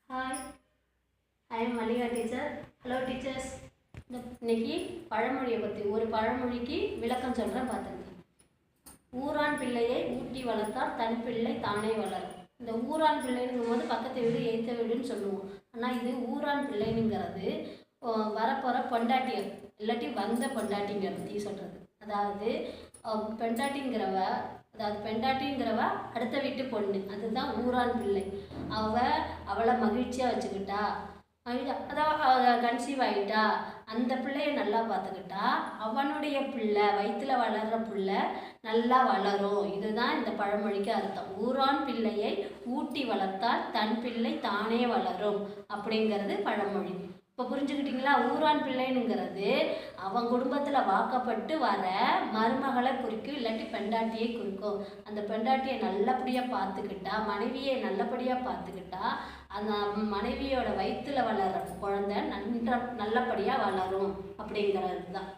Hi, I am Malika teacher. Hello teachers. இன்னைக்கு பழமொழியை பற்றி ஒரு பழமொழிக்கு விளக்கம் சொல்கிறேன் பார்த்துங்க. ஊரான் பிள்ளையை ஊட்டி வளர்த்தால் தன் பிள்ளை தானே வளரும். இந்த ஊரான் பிள்ளைங்கும் போது பக்கத்து வீடு எய்த்த வீடுன்னு சொல்லுவோம். ஆனால் இது ஊரான் பிள்ளைங்கிறது வரப்போகிற பொண்டாட்டியர் இல்லாட்டி வந்த பொண்டாட்டிங்க பற்றி சொல்கிறது. அதாவது பெண்டாட்டிங்கிறவ அடுத்த வீட்டு பொண்ணு, அதுதான் ஊரான் பிள்ளை. அவளை மகிழ்ச்சியாக வச்சுக்கிட்டா, அதான் கன்சீவ் ஆகிட்டா, அந்த பிள்ளைய நல்லா பார்த்துக்கிட்டா அவனுடைய பிள்ளை வயிற்றில் வளர்கிற பிள்ளை நல்லா வளரும். இதுதான் இந்த பழமொழிக்கு அர்த்தம். ஊரான் பிள்ளையை ஊட்டி வளர்த்தால் தன் பிள்ளை தானே வளரும் அப்படிங்கிறது பழமொழி. இப்போ புரிஞ்சுக்கிட்டிங்களா? ஊரான் பிள்ளைனுங்கிறது அவன் குடும்பத்தில் வாக்கப்பட்டு வர மருமகளை குறிக்கும், இல்லாட்டி பெண்டாட்டியை குறிக்கும். அந்த பெண்டாட்டியை நல்லபடியாக பார்த்துக்கிட்டா, மனைவியை நல்லபடியாக பார்த்துக்கிட்டா, அந்த மனைவியோட வயிற்றில் வளர்கிற குழந்தை நல்லபடியாக வளரும் அப்படிங்கிறது தான்.